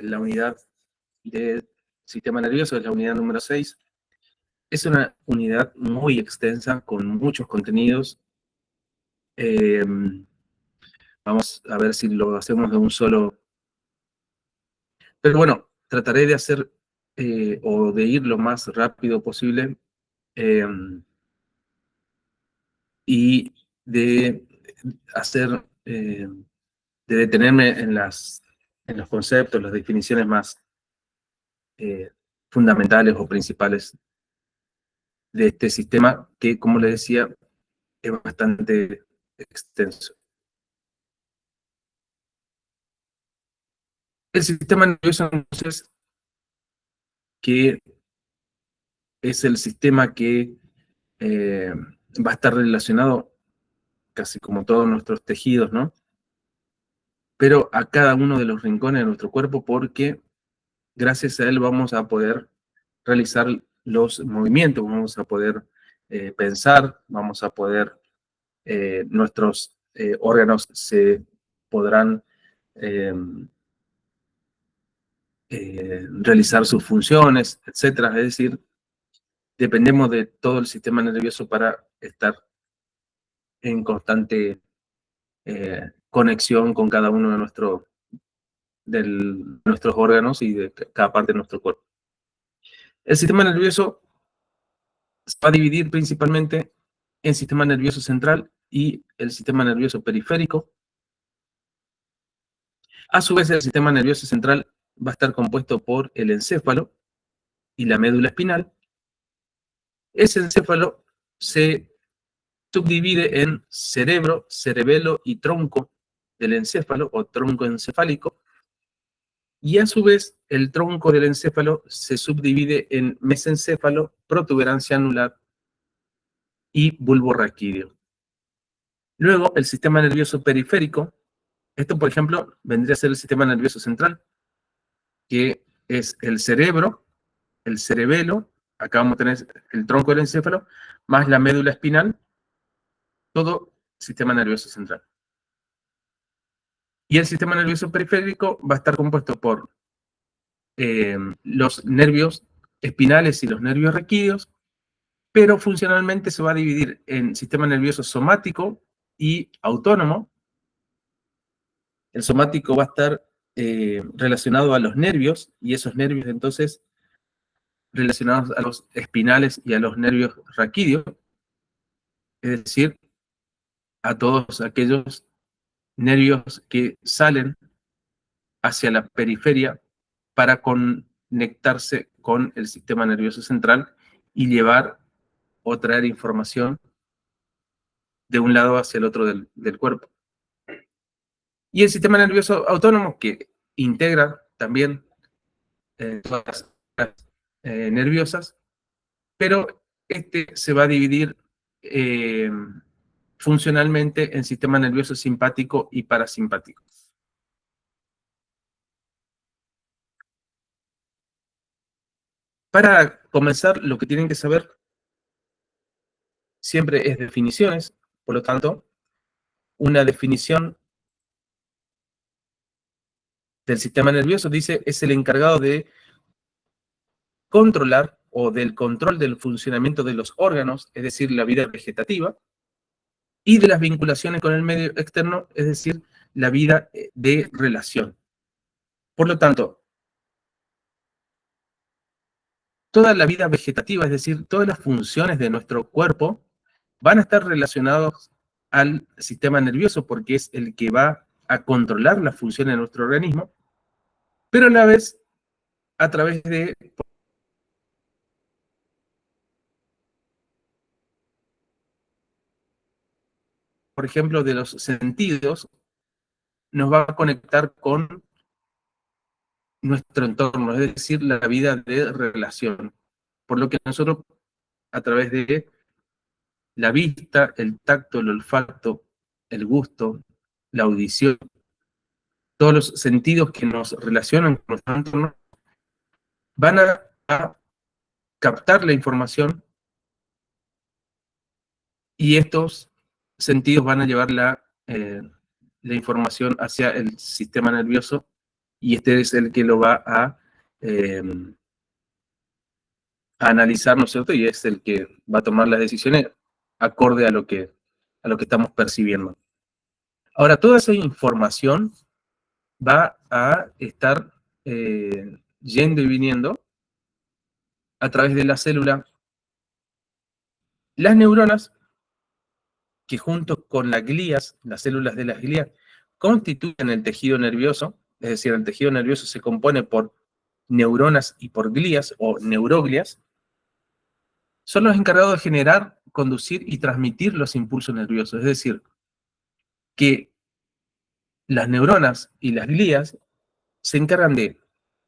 la unidad del sistema nervioso, es la unidad número 6. Es una unidad muy extensa, con muchos contenidos. Vamos a ver si lo hacemos de un solo. Pero bueno, trataré de hacer o de ir lo más rápido posible y de hacer, de detenerme en los conceptos, las definiciones más fundamentales o principales de este sistema que, como les decía, es bastante extenso. El sistema nervioso, entonces, que es el sistema que va a estar relacionado casi como todos nuestros tejidos, ¿no? Pero a cada uno de los rincones de nuestro cuerpo, porque gracias a él vamos a poder realizar los movimientos, vamos a poder pensar, vamos a poder, nuestros órganos se podrán eh, realizar sus funciones, etcétera. Es decir, dependemos de todo el sistema nervioso para estar en constante conexión con cada uno de nuestros órganos y de cada parte de nuestro cuerpo. El sistema nervioso se va a dividir principalmente en sistema nervioso central y el sistema nervioso periférico. A su vez, el sistema nervioso central va a estar compuesto por el encéfalo y la médula espinal. Ese encéfalo se subdivide en cerebro, cerebelo y tronco del encéfalo o tronco encefálico. Y a su vez, el tronco del encéfalo se subdivide en mesencéfalo, protuberancia anular y bulbo raquídeo. Luego, el sistema nervioso periférico, esto, por ejemplo, vendría a ser el sistema nervioso central, que es el cerebro, el cerebelo, acá vamos a tener el tronco del encéfalo, más la médula espinal, todo sistema nervioso central. Y el sistema nervioso periférico va a estar compuesto por los nervios espinales y los nervios raquídeos, pero funcionalmente se va a dividir en sistema nervioso somático y autónomo. El somático va a estar relacionado a los nervios, y esos nervios entonces relacionados a los espinales y a los nervios raquídeos, es decir, a todos aquellos nervios que salen hacia la periferia para conectarse con el sistema nervioso central y llevar o traer información de un lado hacia el otro del cuerpo. Y el sistema nervioso autónomo, que integra también todas las nerviosas, pero este se va a dividir funcionalmente en sistema nervioso simpático y parasimpático. Para comenzar, lo que tienen que saber siempre es definiciones. Por lo tanto, una definición del sistema nervioso dice es el encargado de controlar o del control del funcionamiento de los órganos, es decir, la vida vegetativa, y de las vinculaciones con el medio externo, es decir, la vida de relación. Por lo tanto, toda la vida vegetativa, es decir, todas las funciones de nuestro cuerpo, van a estar relacionados al sistema nervioso porque es el que va a controlar las funciones de nuestro organismo, pero a la vez a través de, por ejemplo, de los sentidos, nos va a conectar con nuestro entorno, es decir, la vida de relación. Por lo que nosotros, a través de la vista, el tacto, el olfato, el gusto, la audición, todos los sentidos que nos relacionan con nuestro entorno, van a captar la información y estos sentidos van a llevar la información hacia el sistema nervioso y este es el que lo va a analizar, ¿no es cierto? Y es el que va a tomar las decisiones acorde a lo que estamos percibiendo. Ahora, toda esa información va a estar yendo y viniendo a través de la célula. Las neuronas, que junto con las glías, las células de las glías, constituyen el tejido nervioso, es decir, el tejido nervioso se compone por neuronas y por glías o neuroglias, son los encargados de generar, conducir y transmitir los impulsos nerviosos. Es decir, que las neuronas y las glías se encargan de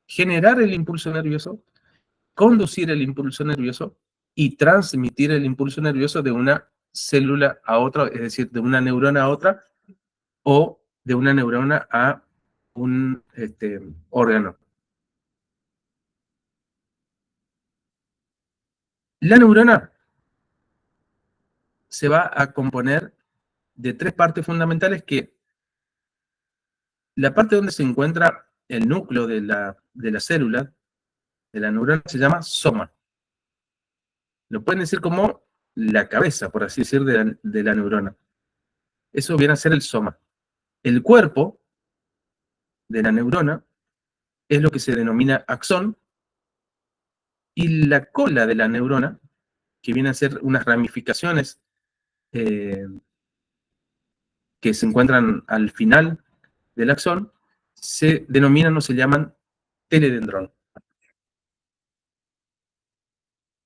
generar el impulso nervioso, conducir el impulso nervioso y transmitir el impulso nervioso de una célula a otra, es decir, de una neurona a otra o de una neurona a un órgano. La neurona se va a componer de tres partes fundamentales que la parte donde se encuentra el núcleo de la célula, de la neurona, se llama soma. Lo pueden decir como la cabeza, por así decir, de la neurona. Eso viene a ser el soma. El cuerpo de la neurona es lo que se denomina axón, y la cola de la neurona, que viene a ser unas ramificaciones eh, que se encuentran al final del axón, se denominan o se llaman teledendrón.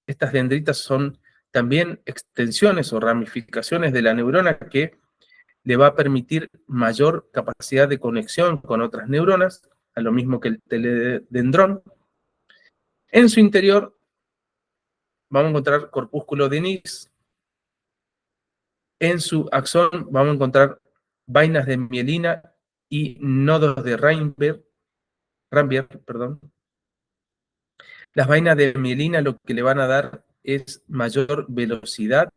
Estas dendritas son también extensiones o ramificaciones de la neurona que le va a permitir mayor capacidad de conexión con otras neuronas, a lo mismo que el teledendrón. En su interior vamos a encontrar corpúsculo de Nix. En su axón vamos a encontrar vainas de mielina y nodos de Rambier, perdón. Las vainas de mielina lo que le van a dar es mayor velocidad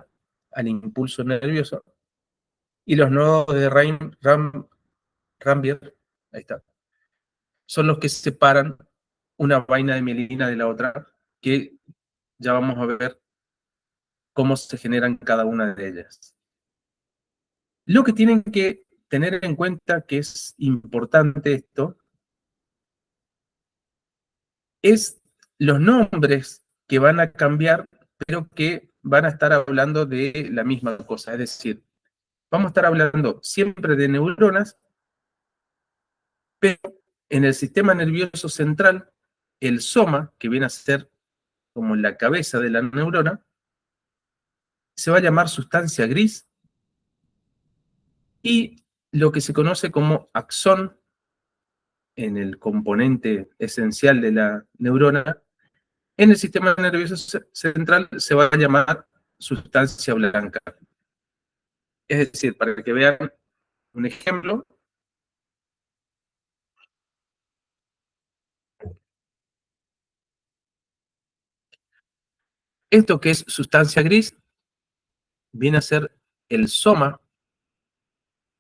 al impulso nervioso, y los nodos de Rambier, ahí está, son los que separan una vaina de mielina de la otra, que ya vamos a ver cómo se generan cada una de ellas. Lo que tienen que tener en cuenta, que es importante esto, es los nombres que van a cambiar, pero que van a estar hablando de la misma cosa. Es decir, vamos a estar hablando siempre de neuronas, pero en el sistema nervioso central, el soma, que viene a ser como la cabeza de la neurona, se va a llamar sustancia gris, y lo que se conoce como axón, en el componente esencial de la neurona, en el sistema nervioso central se va a llamar sustancia blanca. Es decir, para que vean un ejemplo, esto que es sustancia gris viene a ser el soma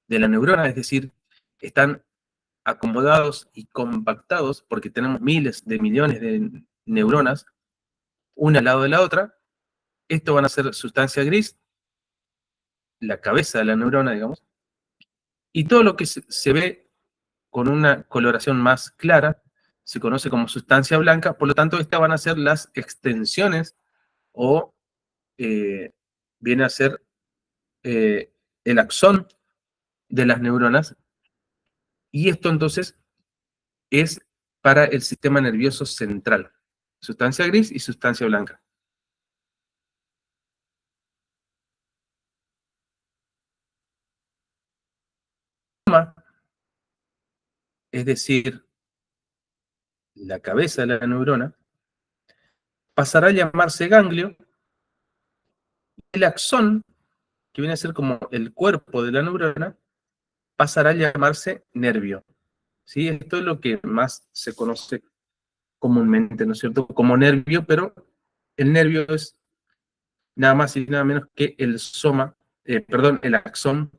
de la neurona, es decir, están acomodados y compactados porque tenemos miles de millones de neuronas, una al lado de la otra. Esto van a ser sustancia gris, la cabeza de la neurona, digamos, y todo lo que se ve con una coloración más clara se conoce como sustancia blanca. Por lo tanto, estas van a ser las extensiones o eh, viene a ser el axón de las neuronas, y esto entonces es para el sistema nervioso central, sustancia gris y sustancia blanca. Es decir, la cabeza de la neurona pasará a llamarse ganglio, el axón, que viene a ser como el cuerpo de la neurona, pasará a llamarse nervio. ¿Sí? Esto es lo que más se conoce comúnmente, ¿no es cierto?, como nervio, pero el nervio es nada más y nada menos que el soma, perdón, el axón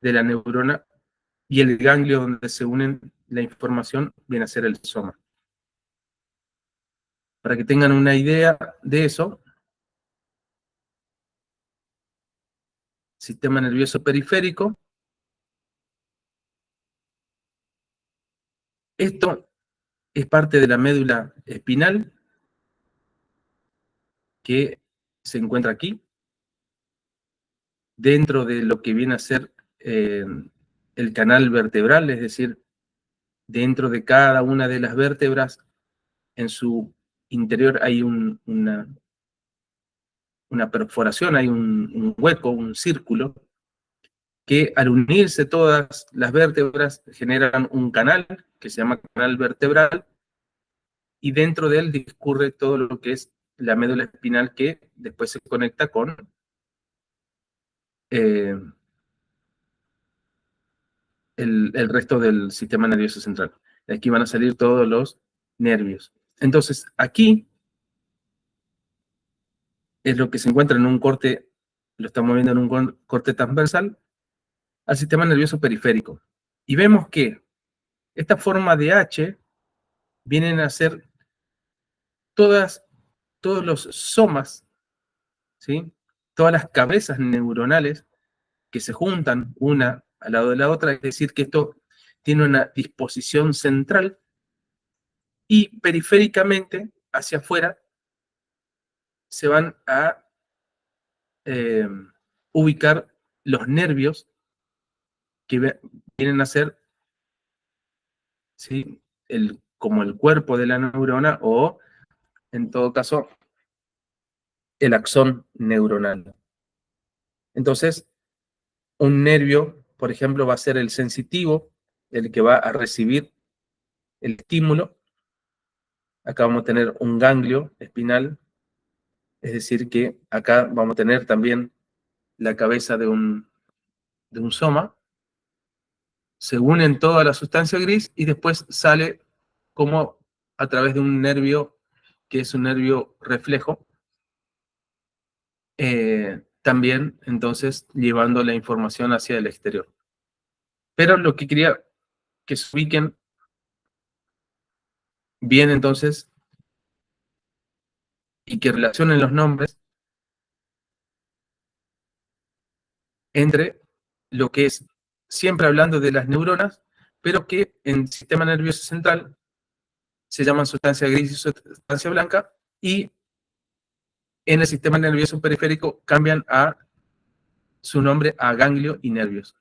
de la neurona, y el ganglio donde se unen la información viene a ser el soma. Para que tengan una idea de eso, sistema nervioso periférico, esto es parte de la médula espinal que se encuentra aquí, dentro de lo que viene a ser el canal vertebral, es decir, dentro de cada una de las vértebras, en su interior hay una perforación, hay un hueco, un círculo, que al unirse todas las vértebras generan un canal que se llama canal vertebral, y dentro de él discurre todo lo que es la médula espinal, que después se conecta con el resto del sistema nervioso central. De aquí van a salir todos los nervios. Entonces, aquí es lo que se encuentra en un corte, lo estamos viendo en un corte transversal al sistema nervioso periférico. Y vemos que esta forma de H vienen a ser todos los somas, ¿sí? Todas las cabezas neuronales que se juntan una al lado de la otra, es decir, que esto tiene una disposición central, y periféricamente, hacia afuera, se van a ubicar los nervios que vienen a ser, ¿sí?, como el cuerpo de la neurona, o en todo caso el axón neuronal. Entonces, un nervio, por ejemplo, va a ser el sensitivo, el que va a recibir el estímulo. Acá vamos a tener un ganglio espinal, es decir, que acá vamos a tener también la cabeza de un soma. Se unen toda la sustancia gris y después sale como a través de un nervio que es un nervio reflejo, también entonces llevando la información hacia el exterior. Pero lo que quería que se ubiquen bien entonces y que relacionen los nombres entre lo que es, siempre hablando de las neuronas, pero que en el sistema nervioso central se llaman sustancia gris y sustancia blanca, y en el sistema nervioso periférico cambian su nombre a ganglio y nervios.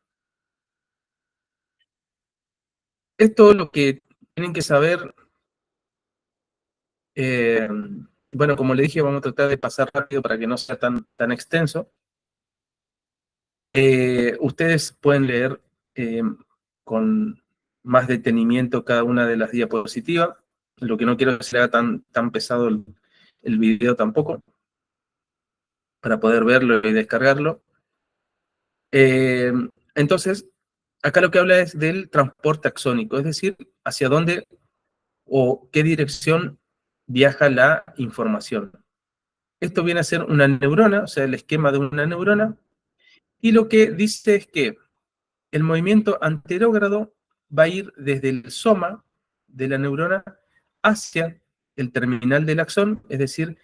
Es todo lo que tienen que saber. Eh, bueno, como le dije, vamos a tratar de pasar rápido para que no sea tan extenso. Ustedes pueden leer con más detenimiento cada una de las diapositivas. Lo que no quiero es que sea tan pesado el video tampoco, para poder verlo y descargarlo. Entonces, acá lo que habla es del transporte axónico, es decir, hacia dónde o qué dirección viaja la información. Esto viene a ser una neurona, o sea, el esquema de una neurona, y lo que dice es que el movimiento anterógrado va a ir desde el soma de la neurona hacia el terminal del axón, es decir,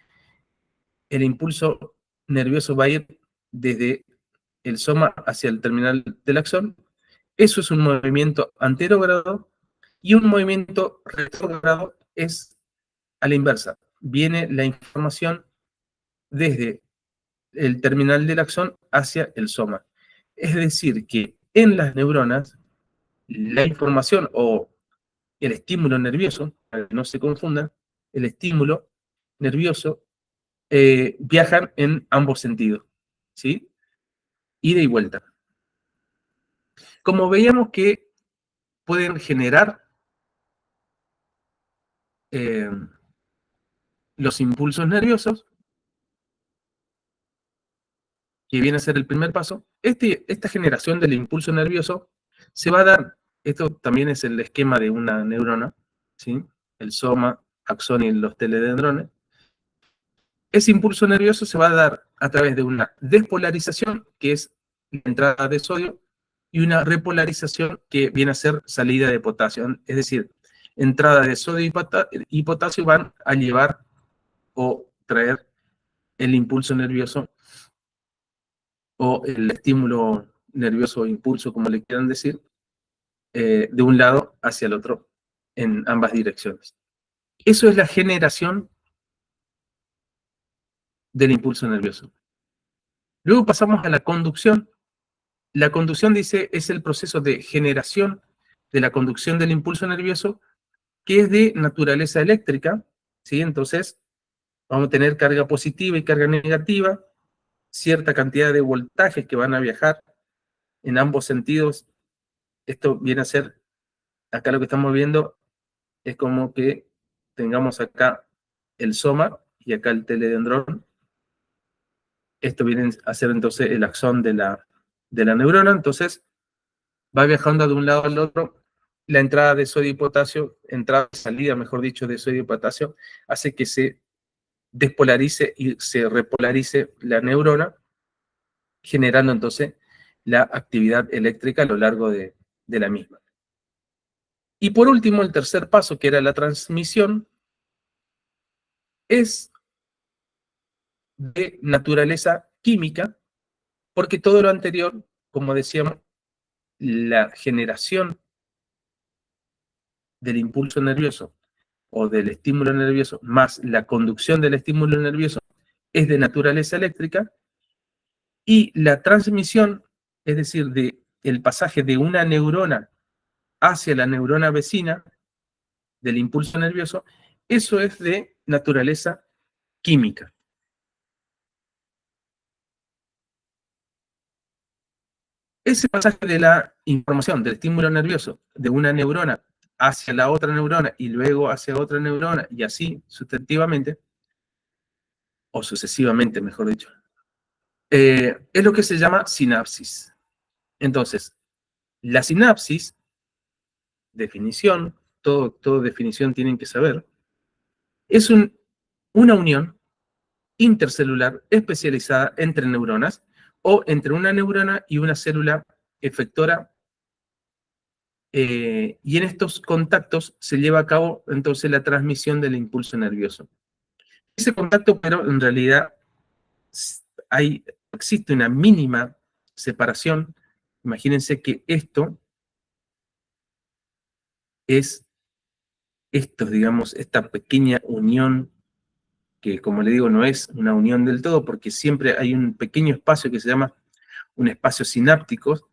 el impulso nervioso va a ir desde el soma hacia el terminal del axón. Eso es un movimiento anterógrado, y un movimiento retrógrado es a la inversa. Viene la información desde el terminal del axón hacia el soma. Es decir, que en las neuronas, la información o el estímulo nervioso, para que no se confundan, el estímulo nervioso viajan en ambos sentidos, ¿sí? Ida y vuelta. Como veíamos que pueden generar los impulsos nerviosos, que viene a ser el primer paso, esta generación del impulso nervioso se va a dar, esto también es el esquema de una neurona, ¿sí?, el soma, axón y los teledendrones. Ese impulso nervioso se va a dar a través de una despolarización, que es la entrada de sodio, y una repolarización que viene a ser salida de potasio. Es decir, entrada de sodio y potasio van a llevar o traer el impulso nervioso o el estímulo nervioso o impulso, como le quieran decir, de un lado hacia el otro en ambas direcciones. Eso es la generación del impulso nervioso. Luego pasamos a la conducción. La conducción, dice, es el proceso de generación de la conducción del impulso nervioso que es de naturaleza eléctrica, ¿sí? Entonces, vamos a tener carga positiva y carga negativa, cierta cantidad de voltajes que van a viajar en ambos sentidos. Esto viene a ser, acá lo que estamos viendo es como que tengamos acá el soma y acá el teledendrón. Esto viene a ser entonces el axón de la neurona. Entonces va viajando de un lado al otro. La entrada de sodio y potasio, entrada y salida, mejor dicho, de sodio y potasio, hace que se despolarice y se repolarice la neurona, generando entonces la actividad eléctrica a lo largo de la misma. Y por último, el tercer paso, que era la transmisión, es de naturaleza química, porque todo lo anterior, como decíamos, la generación del impulso nervioso o del estímulo nervioso, más la conducción del estímulo nervioso, es de naturaleza eléctrica, y la transmisión, es decir, de el pasaje de una neurona hacia la neurona vecina del impulso nervioso, eso es de naturaleza química. Ese pasaje de la información del estímulo nervioso de una neurona hacia la otra neurona y luego hacia otra neurona y así sucesivamente, o sucesivamente, mejor dicho, es lo que se llama sinapsis. Entonces, la sinapsis, definición, todo definición tienen que saber, es una unión intercelular especializada entre neuronas o entre una neurona y una célula efectora, y en estos contactos se lleva a cabo entonces la transmisión del impulso nervioso. Ese contacto, pero en realidad existe una mínima separación. Imagínense que digamos, esta pequeña unión, que como le digo, no es una unión del todo, porque siempre hay un pequeño espacio que se llama un espacio sináptico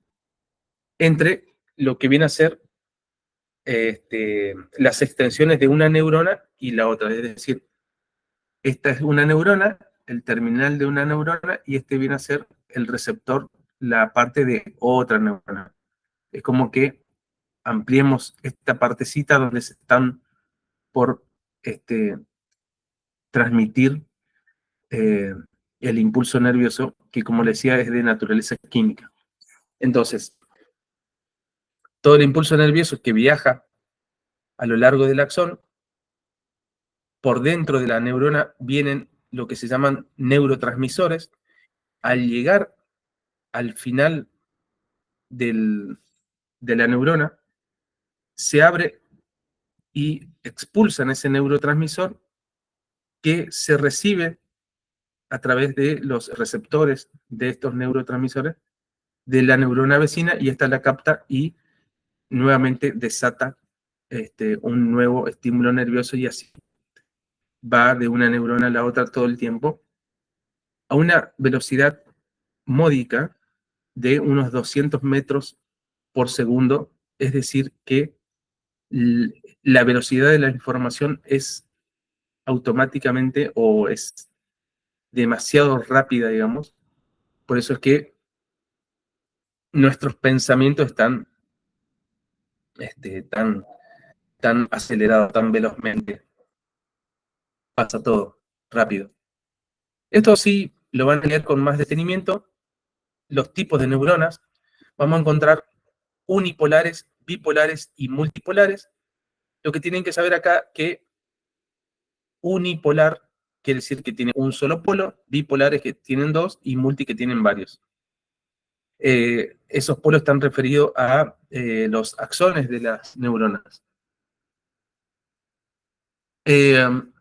entre lo que viene a ser las extensiones de una neurona y la otra. Es decir, esta es una neurona, el terminal de una neurona, y este viene a ser el receptor, la parte de otra neurona. Es como que ampliemos esta partecita donde se están por transmitir eh, el impulso nervioso, que como les decía es de naturaleza química. Entonces, todo el impulso nervioso que viaja a lo largo del axón, por dentro de la neurona vienen lo que se llaman neurotransmisores. Al llegar al final de la neurona, se abre y expulsan ese neurotransmisor que se recibe a través de los receptores de estos neurotransmisores de la neurona vecina, y esta la capta y nuevamente desata un nuevo estímulo nervioso, y así va de una neurona a la otra todo el tiempo a una velocidad módica de unos 200 metros por segundo. Es decir, que la velocidad de la información es automáticamente o es demasiado rápida, digamos. Por eso es que nuestros pensamientos están tan acelerados, tan velozmente. Pasa todo rápido. Esto sí lo van a leer con más detenimiento. Los tipos de neuronas, vamos a encontrar unipolares, bipolares y multipolares. Lo que tienen que saber acá que unipolar quiere decir que tiene un solo polo, bipolar es que tienen dos y multi que tienen varios. esos polos están referidos a los axones de las neuronas. Esto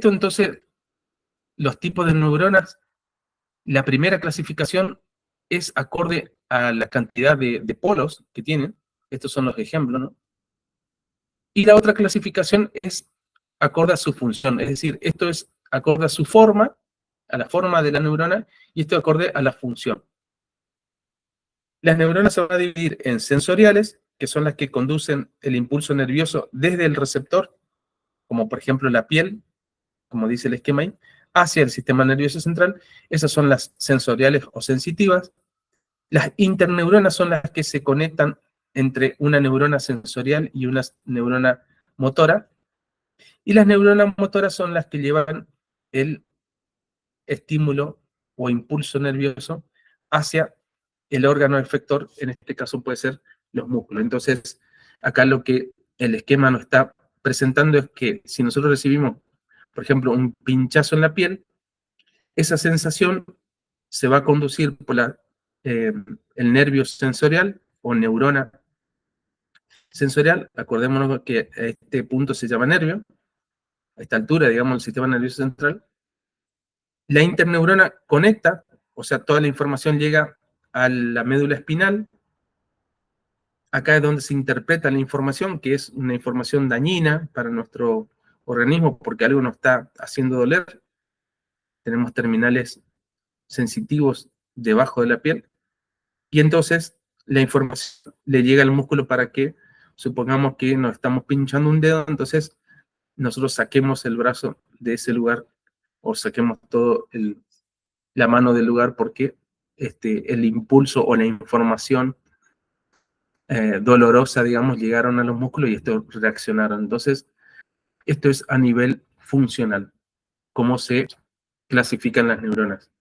entonces, los tipos de neuronas, la primera clasificación es acorde a la cantidad de polos que tienen. Estos son los ejemplos, ¿no? Y la otra clasificación es acorde a su función, es decir, esto es acorde a su forma, a la forma de la neurona, y esto acorde a la función. Las neuronas se van a dividir en sensoriales, que son las que conducen el impulso nervioso desde el receptor, como por ejemplo la piel, como dice el esquema ahí, hacia el sistema nervioso central. Esas son las sensoriales o sensitivas. Las interneuronas son las que se conectan entre una neurona sensorial y una neurona motora. Y las neuronas motoras son las que llevan el estímulo o impulso nervioso hacia el órgano efector, en este caso puede ser los músculos. Entonces, acá lo que el esquema nos está presentando es que si nosotros recibimos, por ejemplo, un pinchazo en la piel, esa sensación se va a conducir por el nervio sensorial o neurona sensorial. Acordémonos que a este punto se llama nervio, a esta altura, digamos, el sistema nervioso central. La interneurona conecta, o sea, toda la información llega a la médula espinal. Acá es donde se interpreta la información, que es una información dañina para nuestro organismo porque algo nos está haciendo doler. Tenemos terminales sensitivos debajo de la piel. Y entonces la información le llega al músculo para que, supongamos que nos estamos pinchando un dedo, entonces nosotros saquemos el brazo de ese lugar o saquemos todo la mano del lugar porque el impulso o la información dolorosa, digamos, llegaron a los músculos y estos reaccionaron. Entonces, esto es a nivel funcional, cómo se clasifican las neuronas.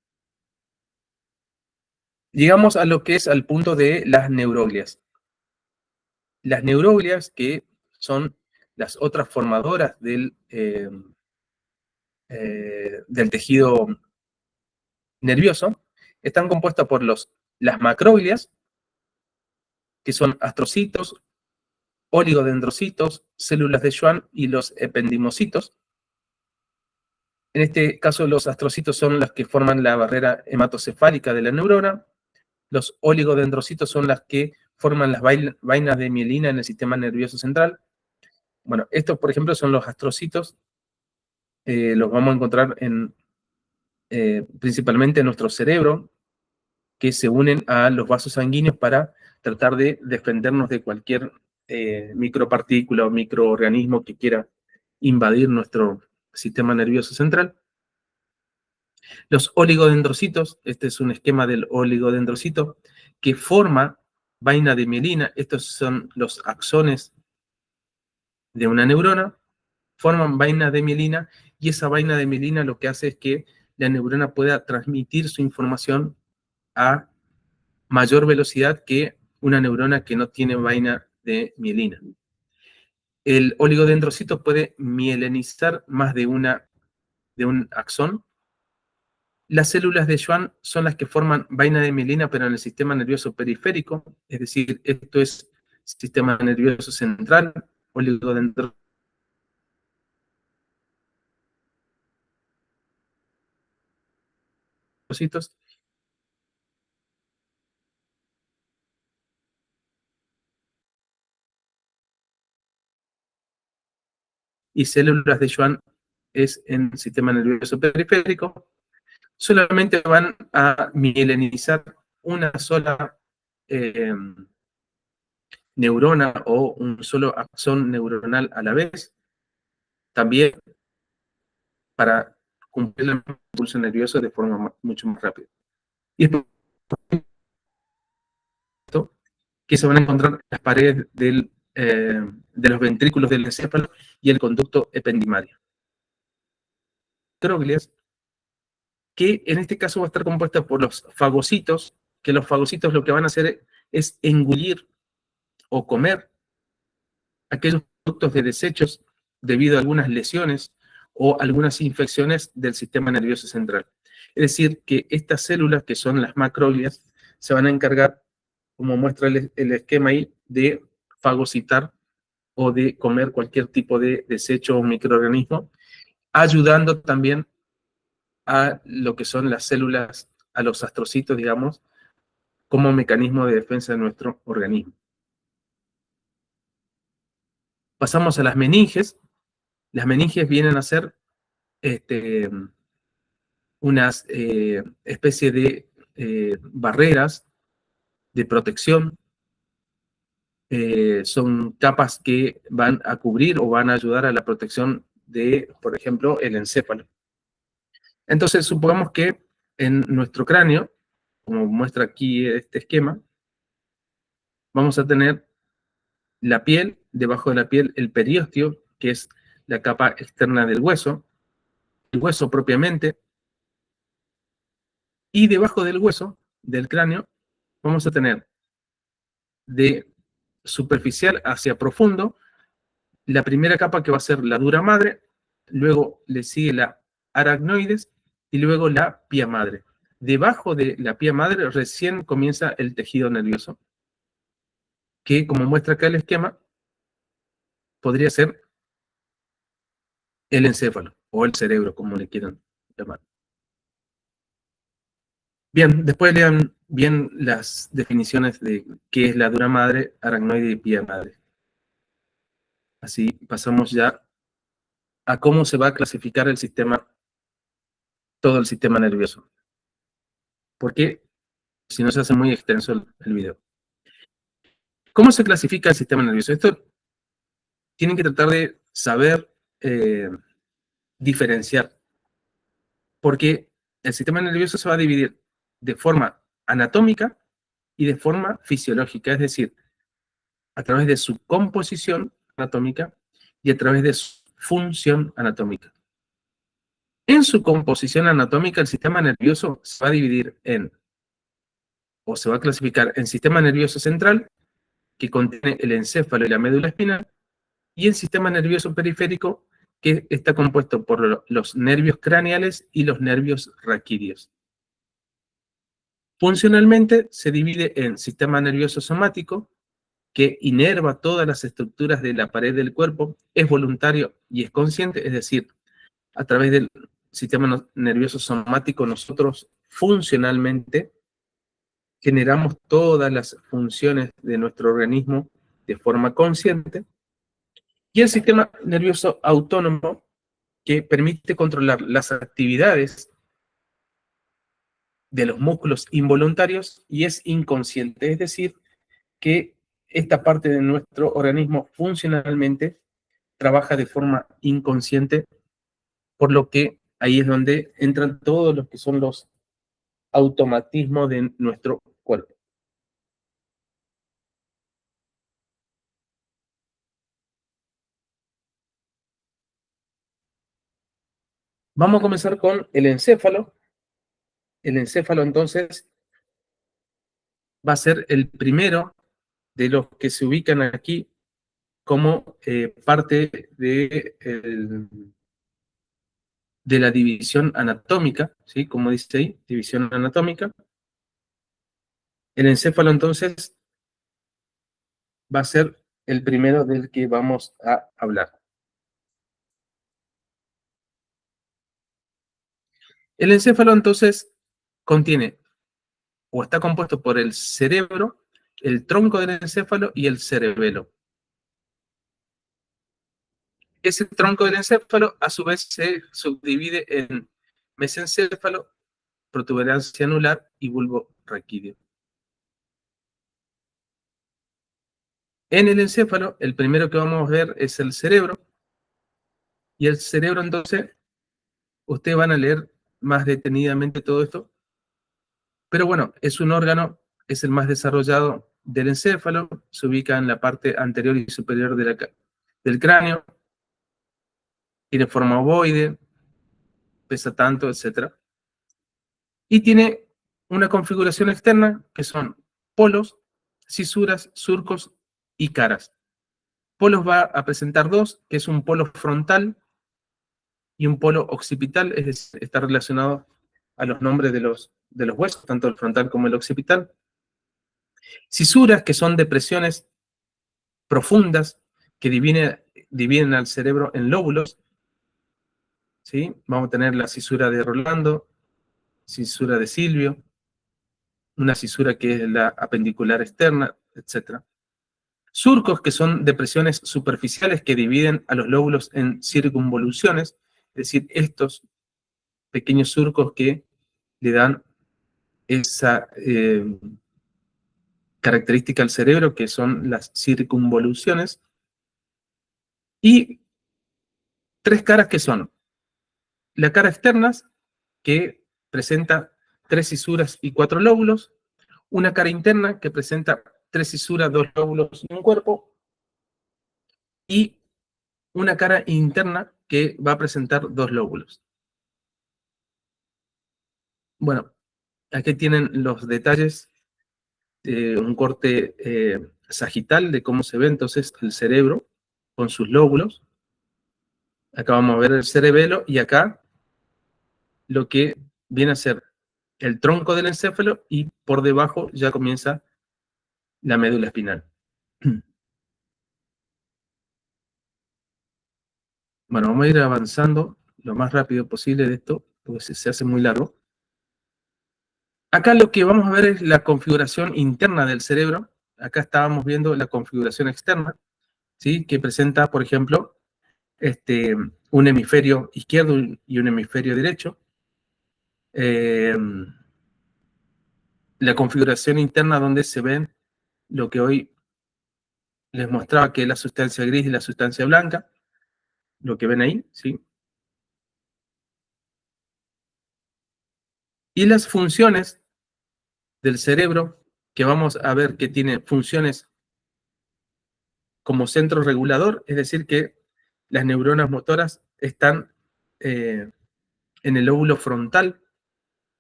Llegamos a lo que es al punto de las neuroglias. Las neuroglias, que son las otras formadoras del tejido nervioso, están compuestas por las macroglias, que son astrocitos, oligodendrocitos, células de Schwann y los ependimocitos. En este caso, los astrocitos son las que forman la barrera hematocefálica de la neurona. Los oligodendrocitos son las que forman las vainas de mielina en el sistema nervioso central. Bueno, estos, por ejemplo, son los astrocitos. Los vamos a encontrar principalmente en nuestro cerebro, que se unen a los vasos sanguíneos para tratar de defendernos de cualquier micropartícula o microorganismo que quiera invadir nuestro sistema nervioso central. Los oligodendrocitos, este es un esquema del oligodendrocito, que forma vaina de mielina. Estos son los axones de una neurona, forman vaina de mielina, y esa vaina de mielina lo que hace es que la neurona pueda transmitir su información a mayor velocidad que una neurona que no tiene vaina de mielina. El oligodendrocito puede mielinizar más de un axón. Las células de Schwann son las que forman vaina de mielina, pero en el sistema nervioso periférico, es decir, esto es sistema nervioso central, oligodendrocitos y células de Schwann es en el sistema nervioso periférico. Solamente van a mielinizar una sola neurona o un solo axón neuronal a la vez, también para cumplir el impulso nervioso de forma mucho más rápida. Y es por esto que se van a encontrar las paredes de los ventrículos del encéfalo y el conducto ependimario. Troglias, que en este caso va a estar compuesta por los fagocitos, que los fagocitos lo que van a hacer es engullir o comer aquellos productos de desechos debido a algunas lesiones o algunas infecciones del sistema nervioso central. Es decir, que estas células, que son las macroglias, se van a encargar, como muestra el esquema ahí, de fagocitar o de comer cualquier tipo de desecho o microorganismo, ayudando también a lo que son las células, a los astrocitos, digamos, como mecanismo de defensa de nuestro organismo. Pasamos a las meninges. Las meninges vienen a ser unas especie de barreras de protección. Son capas que van a cubrir o van a ayudar a la protección de, por ejemplo, el encéfalo. Entonces, supongamos que en nuestro cráneo, como muestra aquí este esquema, vamos a tener la piel, debajo de la piel el periósteo, que es la capa externa del hueso, el hueso propiamente, y debajo del hueso, del cráneo, vamos a tener de superficial hacia profundo, la primera capa que va a ser la dura madre, luego le sigue la aracnoides y luego la pía madre. Debajo de la pía madre recién comienza el tejido nervioso, que como muestra acá el esquema, podría ser el encéfalo o el cerebro, como le quieran llamar. Bien, después lean bien las definiciones de qué es la dura madre, aracnoide y pía madre. Así pasamos ya a cómo se va a clasificar el sistema, todo el sistema nervioso. Porque si no se hace muy extenso el video. ¿Cómo se clasifica el sistema nervioso? Esto tienen que tratar de saber diferenciar, porque el sistema nervioso se va a dividir de forma anatómica y de forma fisiológica, es decir, a través de su composición anatómica y a través de su función anatómica. En su composición anatómica, el sistema nervioso se va a dividir en, o se va a clasificar en sistema nervioso central, que contiene el encéfalo y la médula espinal, y el sistema nervioso periférico, que está compuesto por los nervios craneales y los nervios raquídeos. Funcionalmente se divide en sistema nervioso somático, que inerva todas las estructuras de la pared del cuerpo, es voluntario y es consciente, es decir, a través del sistema nervioso somático nosotros funcionalmente generamos todas las funciones de nuestro organismo de forma consciente, y el sistema nervioso autónomo, que permite controlar las actividades de los músculos involuntarios y es inconsciente, es decir, que esta parte de nuestro organismo funcionalmente trabaja de forma inconsciente, por lo que ahí es donde entran todos los que son los automatismos de nuestro cuerpo. Vamos a comenzar con el encéfalo. El encéfalo entonces va a ser el primero de los que se ubican aquí como parte de la división anatómica, ¿sí? Como dice ahí, división anatómica. El encéfalo entonces va a ser el primero del que vamos a hablar. El encéfalo entonces contiene o está compuesto por el cerebro, el tronco del encéfalo y el cerebelo. Ese tronco del encéfalo a su vez se subdivide en mesencéfalo, protuberancia anular y bulbo raquídeo. En el encéfalo, el primero que vamos a ver es el cerebro, y el cerebro entonces, ustedes van a leer más detenidamente todo esto, pero bueno, es un órgano, es el más desarrollado del encéfalo, se ubica en la parte anterior y superior del cráneo, tiene forma ovoide, pesa tanto, etc. Y tiene una configuración externa que son polos, cisuras, surcos y caras. Polos va a presentar dos, que es un polo frontal y un polo occipital, es decir, está relacionado a los nombres de los huesos, tanto el frontal como el occipital. Cisuras, que son depresiones profundas que dividen al cerebro en lóbulos, ¿sí? Vamos a tener la cisura de Rolando, cisura de Silvio, una cisura que es la apendicular externa, etc. Surcos, que son depresiones superficiales que dividen a los lóbulos en circunvoluciones, es decir, estos pequeños surcos que le dan esa característica al cerebro, que son las circunvoluciones. Y tres caras que son la cara externa, que presenta 3 cisuras y 4 lóbulos, una cara interna que presenta 3 cisuras, 2 lóbulos y un cuerpo, y una cara interna que va a presentar 2 lóbulos. Bueno, aquí tienen los detalles de un corte sagital de cómo se ve entonces el cerebro con sus lóbulos. Acá vamos a ver el cerebelo y acá lo que viene a ser el tronco del encéfalo, y por debajo ya comienza la médula espinal. Bueno, vamos a ir avanzando lo más rápido posible de esto, porque se hace muy largo. Acá lo que vamos a ver es la configuración interna del cerebro. Acá estábamos viendo la configuración externa, ¿sí? Que presenta, por ejemplo, un hemisferio izquierdo y un hemisferio derecho. La configuración interna donde se ven lo que hoy les mostraba, que es la sustancia gris y la sustancia blanca, lo que ven ahí, ¿sí? Y las funciones del cerebro, que vamos a ver que tiene funciones como centro regulador, es decir, que las neuronas motoras están en el lóbulo frontal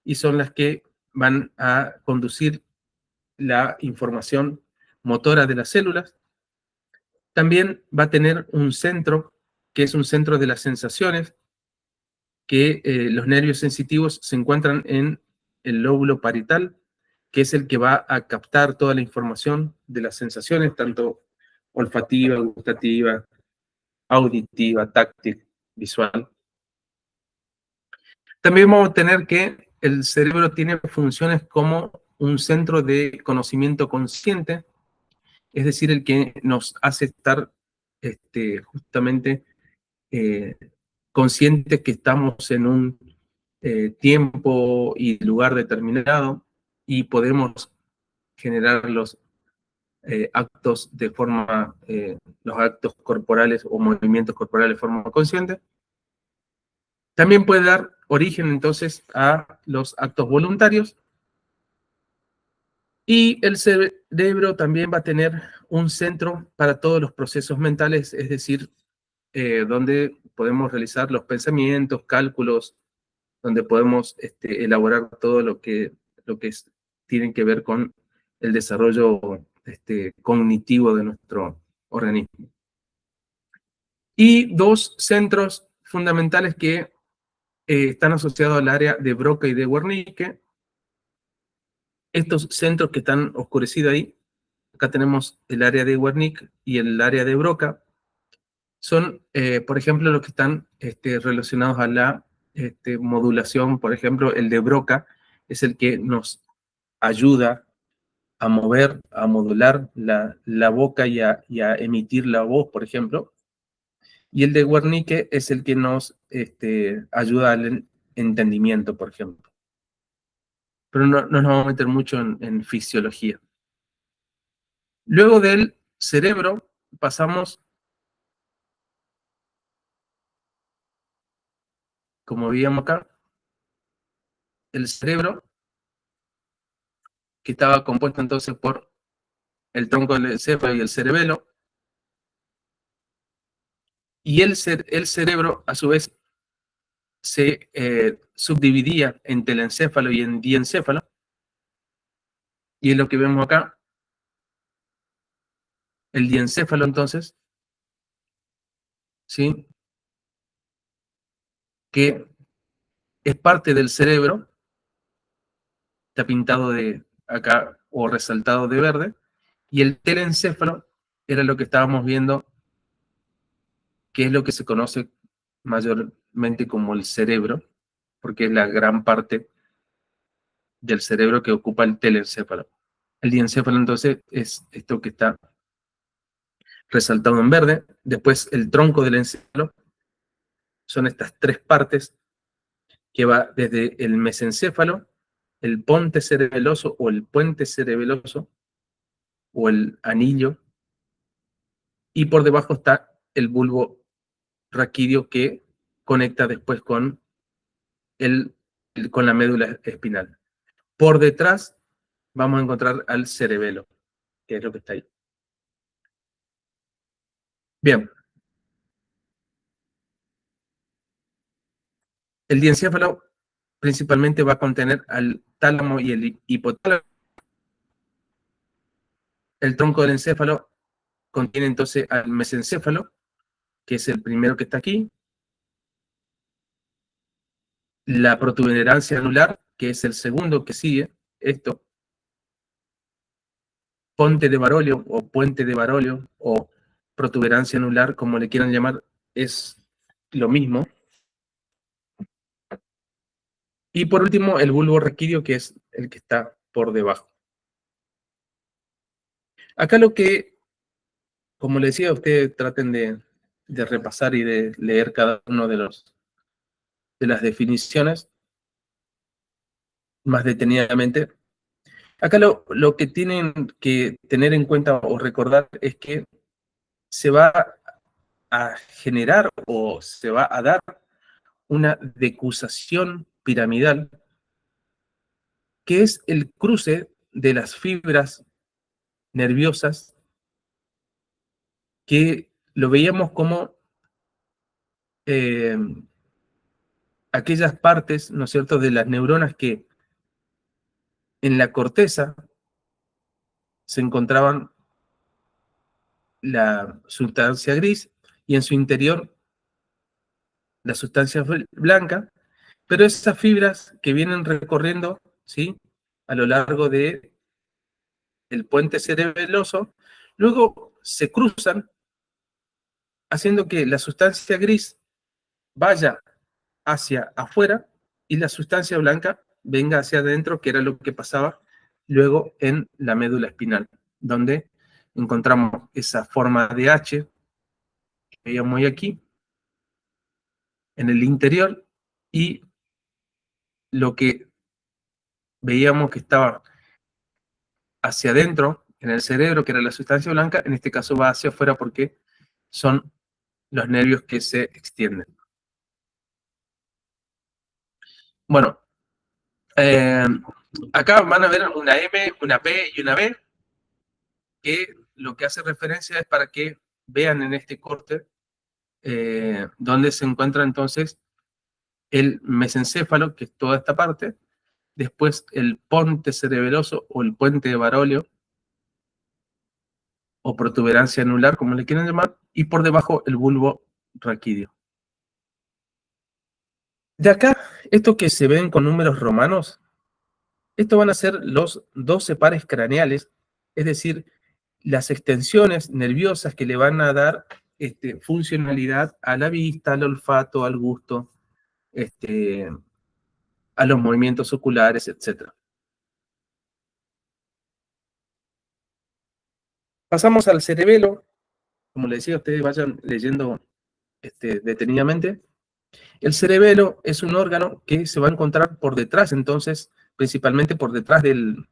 y son las que van a conducir la información motora de las células. También va a tener un centro, que es un centro de las sensaciones, que los nervios sensitivos se encuentran en el lóbulo parietal, que es el que va a captar toda la información de las sensaciones, tanto olfativa, gustativa, auditiva, táctil, visual. También vamos a tener que el cerebro tiene funciones como un centro de conocimiento consciente, es decir, el que nos hace estar justamente conscientes que estamos en un tiempo y lugar determinado y podemos generar los actos de forma, los actos corporales o movimientos corporales de forma consciente. También puede dar origen entonces a los actos voluntarios, y el cerebro también va a tener un centro para todos los procesos mentales, es decir, donde podemos realizar los pensamientos, cálculos, donde podemos elaborar todo lo que tiene que ver con el desarrollo cognitivo de nuestro organismo. Y dos centros fundamentales que están asociados al área de Broca y de Wernicke. Estos centros que están oscurecidos ahí, acá tenemos el área de Wernicke y el área de Broca, son, por ejemplo, los que están relacionados a la modulación. Por ejemplo, el de Broca es el que nos ayuda a mover, a modular la boca y a emitir la voz, por ejemplo. Y el de Wernicke es el que nos ayuda al entendimiento, por ejemplo. Pero no nos vamos a meter mucho en fisiología. Luego del cerebro pasamos, como veíamos acá, el cerebro, que estaba compuesto entonces por el tronco del encéfalo y el cerebelo, y el cerebro, a su vez, se subdividía en telencéfalo y en diencéfalo, y es lo que vemos acá. El diencéfalo, entonces, ¿sí? Que es parte del cerebro, está pintado de acá o resaltado de verde, y el telencéfalo era lo que estábamos viendo, que es lo que se conoce mayormente como el cerebro, porque es la gran parte del cerebro que ocupa el telencéfalo. El diencéfalo entonces es esto que está resaltado en verde. Después el tronco del encéfalo son estas tres partes que va desde el mesencéfalo, el ponte cerebeloso o el puente cerebeloso o el anillo, y por debajo está el bulbo raquídeo que conecta después con, con la médula espinal. Por detrás vamos a encontrar al cerebelo, que es lo que está ahí. Bien, el diencéfalo principalmente va a contener al tálamo y el hipotálamo. El tronco del encéfalo contiene entonces al mesencéfalo, que es el primero que está aquí, la protuberancia anular, que es el segundo que sigue, esto, ponte de Barolio o puente de Barolio o protuberancia anular, como le quieran llamar, es lo mismo. Y por último, el bulbo raquídeo, que es el que está por debajo. Acá lo que, como les decía, ustedes traten de repasar y de leer cada uno de las definiciones más detenidamente. Acá lo que tienen que tener en cuenta o recordar es que se va a generar o se va a dar una decusación piramidal, que es el cruce de las fibras nerviosas, que lo veíamos como eh, aquellas partes, ¿no es cierto?, de las neuronas que en la corteza se encontraban la sustancia gris y en su interior la sustancia blanca, pero esas fibras que vienen recorriendo, ¿sí?, a lo largo de el puente cerebeloso, luego se cruzan, haciendo que la sustancia gris vaya hacia afuera y la sustancia blanca venga hacia adentro, que era lo que pasaba luego en la médula espinal, donde encontramos esa forma de H que veíamos aquí en el interior, y lo que veíamos que estaba hacia adentro en el cerebro, que era la sustancia blanca, en este caso va hacia afuera porque son los nervios que se extienden. Bueno, eh, acá van a ver una M, una P y una B, que lo que hace referencia es para que vean en este corte donde se encuentra entonces el mesencéfalo, que es toda esta parte, después el ponte cerebeloso o el puente de Barolio, o protuberancia anular, como le quieran llamar, y por debajo el bulbo raquídeo. De acá, esto que se ven con números romanos, estos van a ser los 12 pares craneales, es decir, las extensiones nerviosas que le van a dar funcionalidad a la vista, al olfato, al gusto, a los movimientos oculares, etc. Pasamos al cerebelo. Como les decía, ustedes vayan leyendo detenidamente. El cerebelo es un órgano que se va a encontrar por detrás, entonces, principalmente por detrás del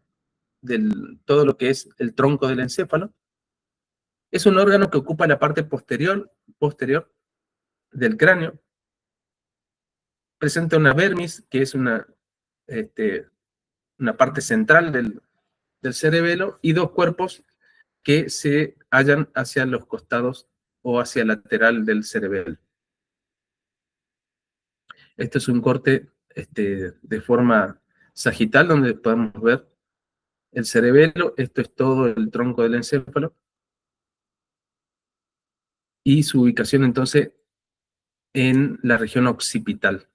todo lo que es el tronco del encéfalo. Es un órgano que ocupa la parte posterior del cráneo. Presenta una vermis, que es una parte central del cerebelo, y dos cuerpos que se hallan hacia los costados o hacia el lateral del cerebelo. Este es un corte de forma sagital, donde podemos ver el cerebelo. Esto es todo el tronco del encéfalo, y su ubicación entonces en la región occipital.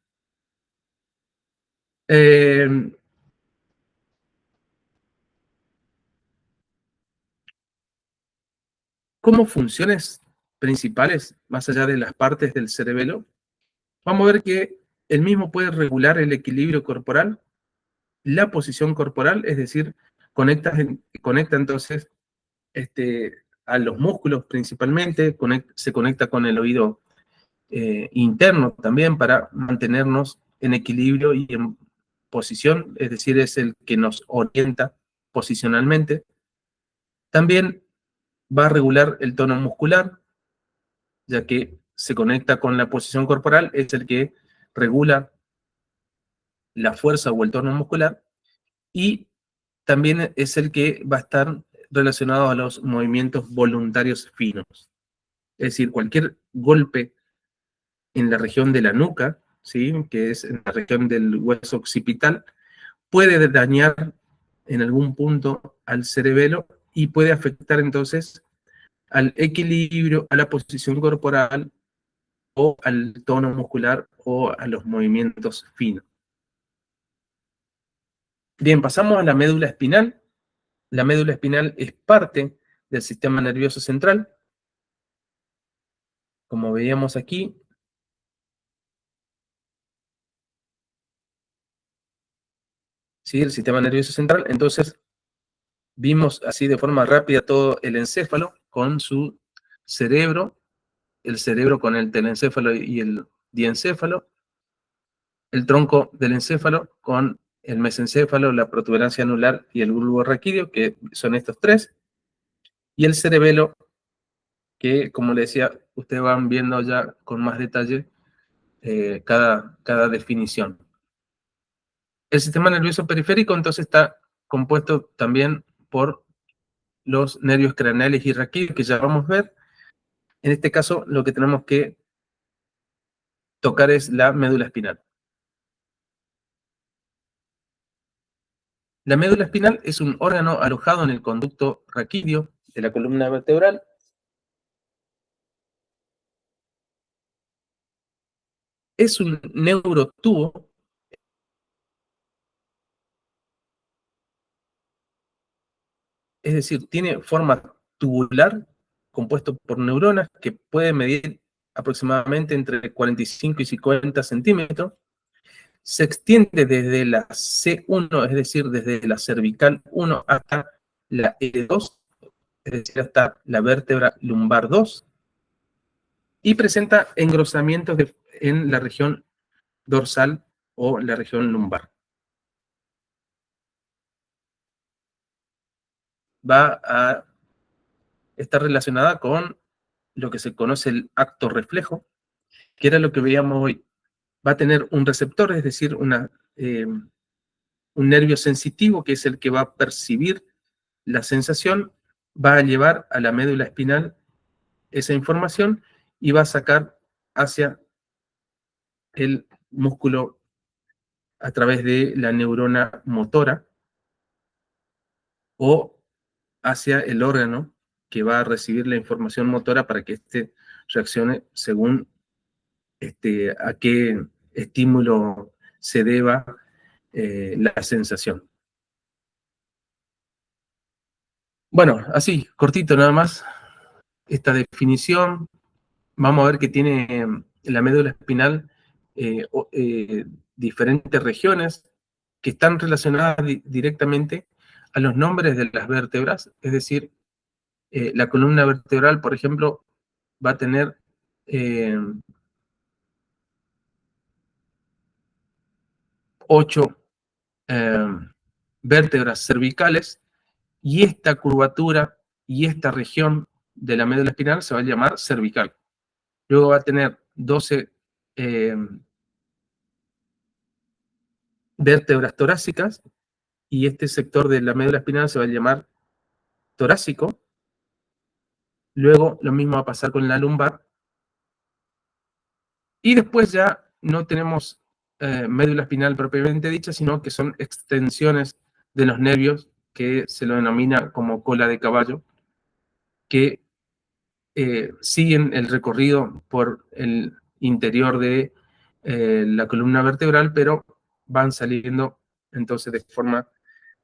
como funciones principales, más allá de las partes del cerebelo, vamos a ver que el mismo puede regular el equilibrio corporal, la posición corporal, es decir, conecta entonces a los músculos principalmente, se conecta con el oído interno también para mantenernos en equilibrio y en posición, es decir, es el que nos orienta posicionalmente. También va a regular el tono muscular, ya que se conecta con la posición corporal, es el que regula la fuerza o el tono muscular, y también es el que va a estar relacionado a los movimientos voluntarios finos. Es decir, cualquier golpe en la región de la nuca, ¿sí?, que es en la región del hueso occipital, puede dañar en algún punto al cerebelo y puede afectar entonces al equilibrio, a la posición corporal o al tono muscular o a los movimientos finos. Bien, pasamos a la médula espinal. La médula espinal es parte del sistema nervioso central, como veíamos aquí. ¿Sí? El sistema nervioso central. Entonces, vimos así de forma rápida todo el encéfalo con su cerebro, el cerebro con el telencéfalo y el diencéfalo, el tronco del encéfalo con el mesencéfalo, la protuberancia anular y el bulbo raquídeo, que son estos tres, y el cerebelo, que, como le decía, ustedes van viendo ya con más detalle cada definición. El sistema nervioso periférico entonces está compuesto también por los nervios craneales y raquídeos, que ya vamos a ver. En este caso, lo que tenemos que tocar es la médula espinal. La médula espinal es un órgano alojado en el conducto raquídeo de la columna vertebral. Es un neurotubo, es decir, tiene forma tubular, compuesto por neuronas que puede medir aproximadamente entre 45 y 50 centímetros. Se extiende desde la C1, es decir, desde la cervical 1 hasta la E2, es decir, hasta la vértebra lumbar 2, y presenta engrosamientos en la región dorsal o la región lumbar. Va a estar relacionada con lo que se conoce el acto reflejo, que era lo que veíamos hoy. Va a tener un receptor, es decir, un nervio sensitivo, que es el que va a percibir la sensación, va a llevar a la médula espinal esa información y va a sacar hacia el músculo a través de la neurona motora o hacia el órgano que va a recibir la información motora para que éste reaccione según a qué estímulo se deba la sensación. Bueno, así, cortito nada más, esta definición. Vamos a ver que tiene la médula espinal diferentes regiones que están relacionadas directamente a los nombres de las vértebras, es decir, la columna vertebral, por ejemplo, va a tener eh, 8 vértebras cervicales, y esta curvatura y esta región de la médula espinal se va a llamar cervical. Luego va a tener 12 vértebras torácicas, y este sector de la médula espinal se va a llamar torácico. Luego lo mismo va a pasar con la lumbar, y después ya no tenemos médula espinal propiamente dicha, sino que son extensiones de los nervios, que se lo denomina como cola de caballo, que siguen el recorrido por el interior de la columna vertebral, pero van saliendo entonces de forma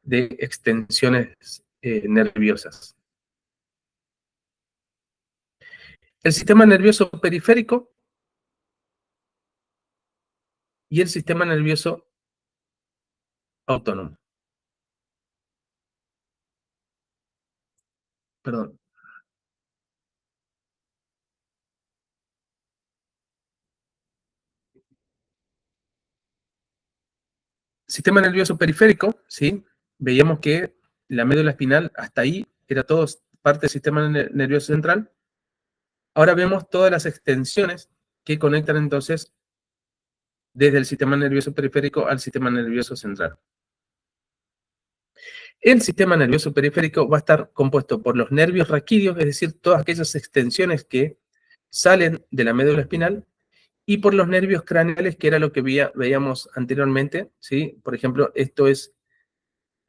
de extensiones nerviosas. el sistema nervioso periférico y el sistema nervioso autónomo. Perdón. Sistema nervioso periférico, ¿sí? Veíamos que la médula espinal, hasta ahí, era todo parte del sistema nervioso central. Ahora vemos todas las extensiones que conectan entonces desde el sistema nervioso periférico al sistema nervioso central. El sistema nervioso periférico va a estar compuesto por los nervios raquídeos, es decir, todas aquellas extensiones que salen de la médula espinal, y por los nervios craneales, que era lo que veíamos anteriormente, ¿sí? Por ejemplo, esto es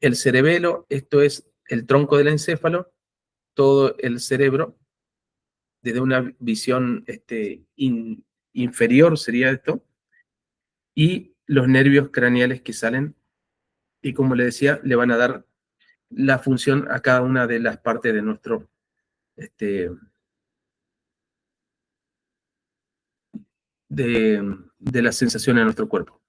el cerebelo, esto es el tronco del encéfalo, todo el cerebro, desde una visión inferior sería esto, y los nervios craneales que salen, y como le decía, le van a dar la función a cada una de las partes de nuestro, de la sensación en nuestro cuerpo.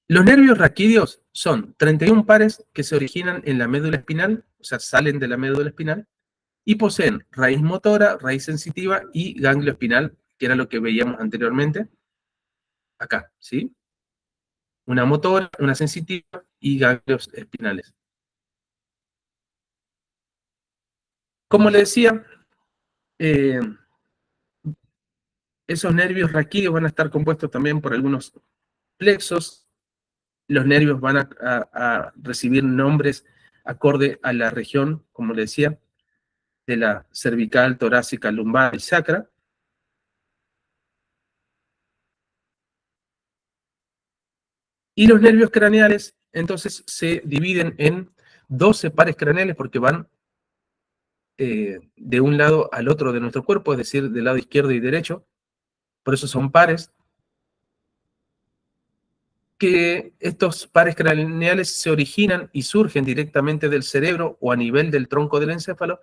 Los nervios raquídeos son 31 pares que se originan en la médula espinal, o sea, salen de la médula espinal, y poseen raíz motora, raíz sensitiva y ganglio espinal, que era lo que veíamos anteriormente, acá, ¿sí? Una motora, una sensitiva y ganglios espinales. Como le decía, esos nervios raquídeos van a estar compuestos también por algunos plexos. Los nervios van a recibir nombres acorde a la región, como le decía, de la cervical, torácica, lumbar y sacra. Y los nervios craneales, entonces, se dividen en 12 pares craneales porque van de un lado al otro de nuestro cuerpo, es decir, del lado izquierdo y derecho. Por eso son pares. Que estos pares craneales se originan y surgen directamente del cerebro o a nivel del tronco del encéfalo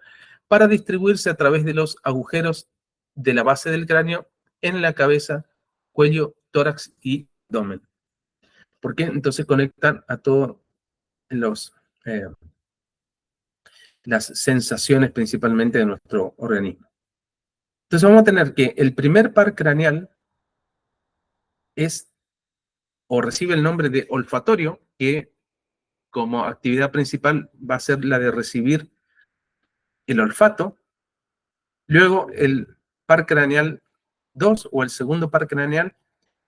para distribuirse a través de los agujeros de la base del cráneo en la cabeza, cuello, tórax y abdomen. Porque entonces conectan a todas eh, las sensaciones principalmente de nuestro organismo. Entonces vamos a tener que el primer par craneal es o recibe el nombre de olfatorio, que como actividad principal va a ser la de recibir el olfato. Luego el par craneal 2 o el segundo par craneal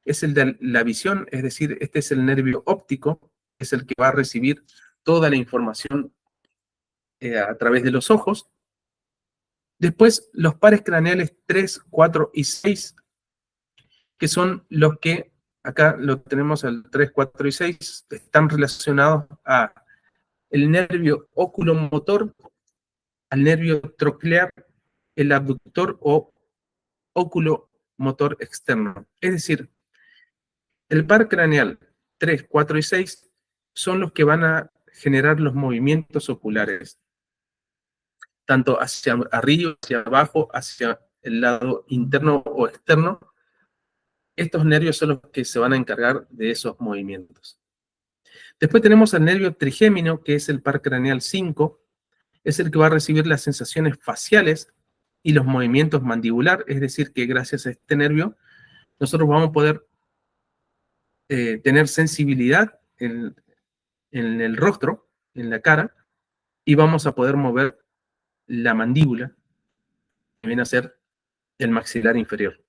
es el de la visión, es decir, este es el nervio óptico, es el que va a recibir toda la información a través de los ojos. Después los pares craneales 3, 4 y 6, que son los que, acá lo tenemos el 3, 4 y 6, están relacionados a el nervio oculomotor, al nervio troclear, el abductor o oculomotor externo. Es decir, el par craneal 3, 4 y 6 son los que van a generar los movimientos oculares, tanto hacia arriba, hacia abajo, hacia el lado interno o externo. Estos nervios son los que se van a encargar de esos movimientos. Después tenemos el nervio trigémino, que es el par craneal 5, es el que va a recibir las sensaciones faciales y los movimientos mandibular, es decir, que gracias a este nervio nosotros vamos a poder tener sensibilidad en el rostro, en la cara, y vamos a poder mover la mandíbula, que viene a ser el maxilar inferior.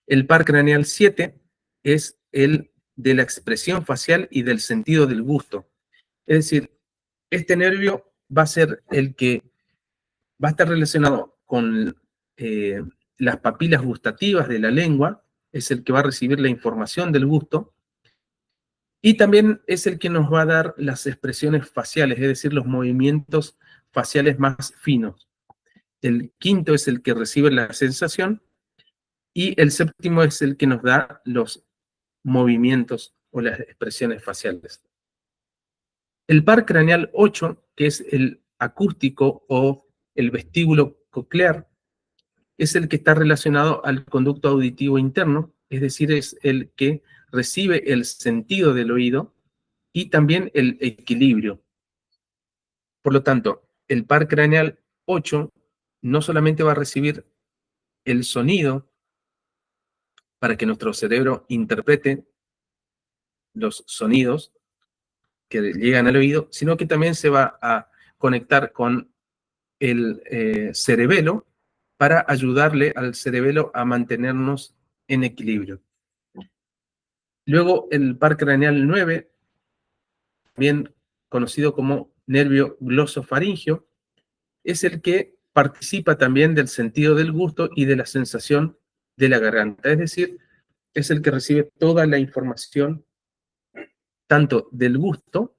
El par craneal 7 es el de la expresión facial y del sentido del gusto. Es decir, este nervio va a ser el que va a estar relacionado con las papilas gustativas de la lengua, es el que va a recibir la información del gusto, y también es el que nos va a dar las expresiones faciales, es decir, los movimientos faciales más finos. El quinto es el que recibe la sensación, y el séptimo es el que nos da los movimientos o las expresiones faciales. El par craneal 8, que es el acústico o el vestíbulo coclear es el que está relacionado al conducto auditivo interno, es decir, es el que recibe el sentido del oído y también el equilibrio. Por lo tanto, el par craneal 8 no solamente va a recibir el sonido para que nuestro cerebro interprete los sonidos que llegan al oído, sino que también se va a conectar con el cerebelo para ayudarle al cerebelo a mantenernos en equilibrio. Luego, el par craneal 9, bien conocido como nervio glosofaringio, es el que participa también del sentido del gusto y de la sensación de la garganta. Es decir, es el que recibe toda la información, tanto del gusto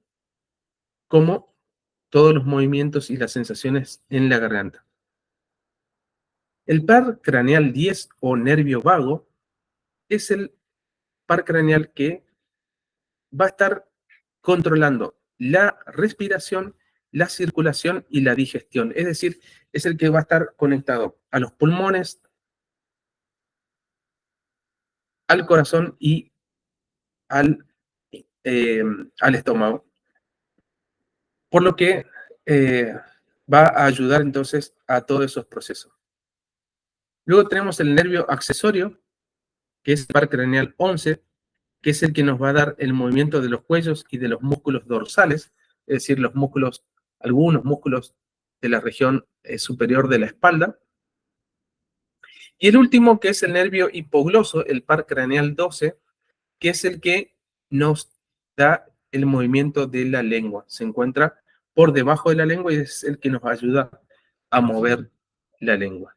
como todos los movimientos y las sensaciones en la garganta. El par craneal 10 o nervio vago es el par craneal que va a estar controlando la respiración, la circulación y la digestión. Es decir, es el que va a estar conectado a los pulmones, al corazón y al, al estómago. Por lo que va a ayudar entonces a todos esos procesos. Luego tenemos el nervio accesorio, que es el par craneal 11, que es el que nos va a dar el movimiento de los cuellos y de los músculos dorsales, es decir, los músculos, algunos músculos de la región superior de la espalda. Y el último, que es el nervio hipogloso, el par craneal 12, que es el que nos da el movimiento de la lengua. Se encuentra por debajo de la lengua y es el que nos ayuda a mover la lengua.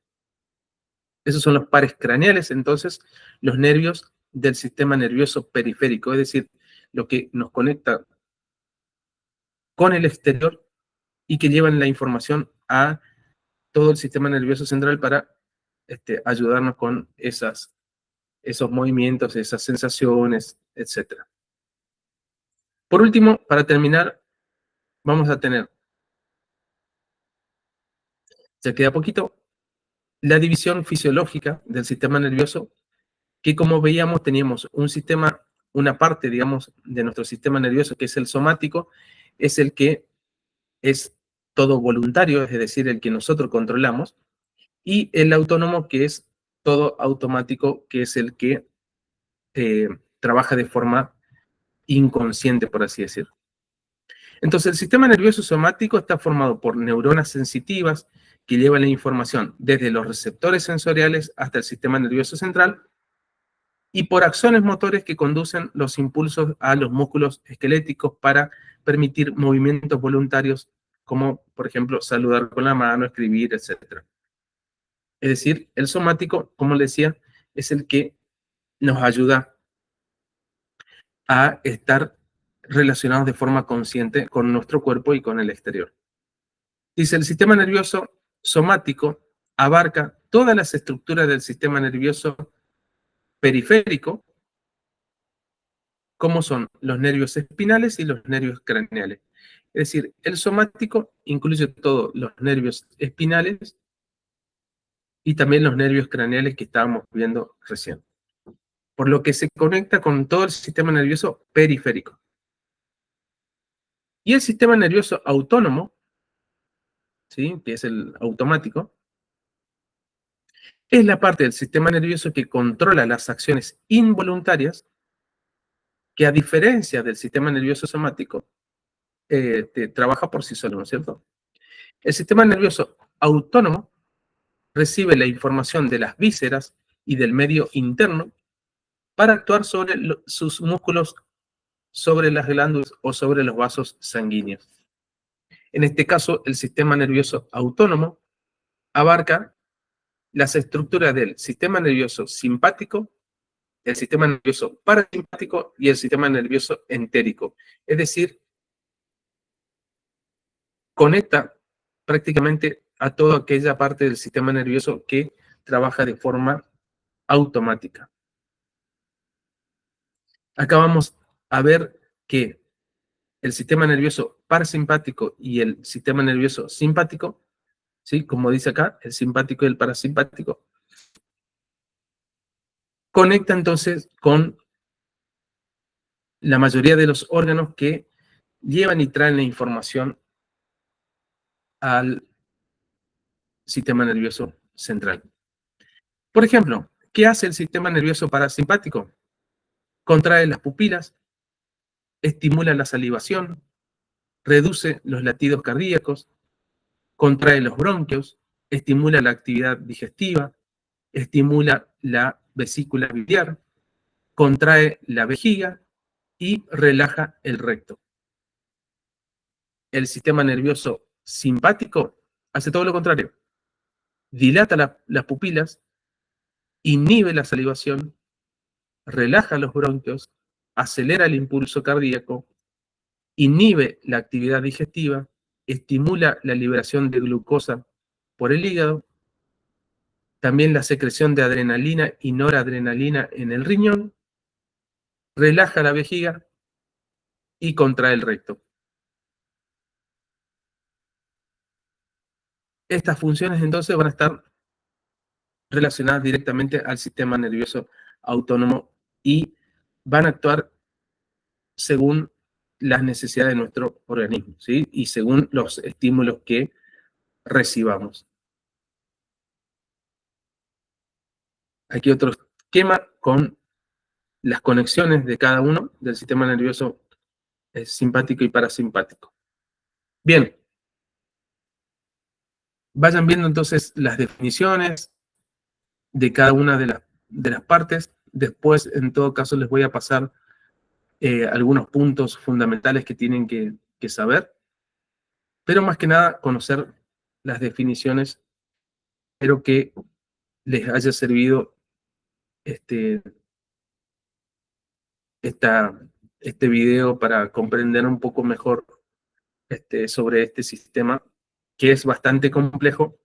Esos son los pares craneales, entonces, los nervios del sistema nervioso periférico, es decir, lo que nos conecta con el exterior y que llevan la información a todo el sistema nervioso central para ayudarnos con esos movimientos, esas sensaciones, etc. Por último, para terminar, vamos a tener, ya queda poquito, la división fisiológica del sistema nervioso, que como veíamos teníamos un sistema, una parte, digamos, de nuestro sistema nervioso que es el somático, es el que es todo voluntario, es decir, el que nosotros controlamos, y el autónomo que es todo automático, que es el que trabaja de forma inconsciente, por así decirlo. Entonces, el sistema nervioso somático está formado por neuronas sensitivas que llevan la información desde los receptores sensoriales hasta el sistema nervioso central y por axones motores que conducen los impulsos a los músculos esqueléticos para permitir movimientos voluntarios como, por ejemplo, saludar con la mano, escribir, etc. Es decir, el somático, como les decía, es el que nos ayuda a estar relacionados de forma consciente con nuestro cuerpo y con el exterior. Dice, el sistema nervioso somático abarca todas las estructuras del sistema nervioso periférico, como son los nervios espinales y los nervios craneales. Es decir, el somático incluye todos los nervios espinales y también los nervios craneales que estábamos viendo recién. Por lo que se conecta con todo el sistema nervioso periférico. Y el sistema nervioso autónomo, ¿sí?, que es el automático, es la parte del sistema nervioso que controla las acciones involuntarias, que a diferencia del sistema nervioso somático, trabaja por sí solo, ¿no es cierto? El sistema nervioso autónomo recibe la información de las vísceras y del medio interno para actuar sobre sus músculos, sobre las glándulas o sobre los vasos sanguíneos. En este caso, el sistema nervioso autónomo abarca las estructuras del sistema nervioso simpático, el sistema nervioso parasimpático y el sistema nervioso entérico. Es decir, conecta prácticamente a toda aquella parte del sistema nervioso que trabaja de forma automática. Acá vamos a ver que el sistema nervioso parasimpático y el sistema nervioso simpático ¿sí? Como dice acá, el simpático y el parasimpático. Conecta entonces con la mayoría de los órganos que llevan y traen la información al sistema nervioso central. Por ejemplo, ¿qué hace el sistema nervioso parasimpático? Contrae las pupilas, estimula la salivación, reduce los latidos cardíacos, contrae los bronquios, estimula la actividad digestiva, estimula la vesícula biliar, contrae la vejiga y relaja el recto. El sistema nervioso simpático hace todo lo contrario. Dilata las pupilas, inhibe la salivación, relaja los bronquios, acelera el impulso cardíaco, inhibe la actividad digestiva, estimula la liberación de glucosa por el hígado, también la secreción de adrenalina y noradrenalina en el riñón, relaja la vejiga y contrae el recto. Estas funciones entonces van a estar relacionadas directamente al sistema nervioso autónomo y van a actuar según las necesidades de nuestro organismo, ¿sí? Y según los estímulos que recibamos. Aquí otro esquema con las conexiones de cada uno del sistema nervioso simpático y parasimpático. Bien, vayan viendo entonces las definiciones de cada una de las partes. Después, en todo caso, les voy a pasar algunos puntos fundamentales que tienen que saber, pero más que nada conocer las definiciones. Espero que les haya servido este, este video para comprender un poco mejor sobre este sistema, que es bastante complejo,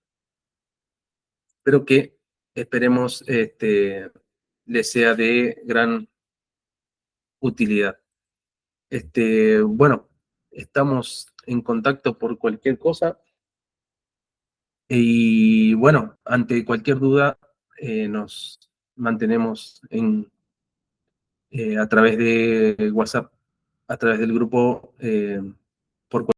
pero que esperemos les sea de gran utilidad. Bueno, estamos en contacto por cualquier cosa y bueno, ante cualquier duda nos mantenemos a través de WhatsApp, a través del grupo por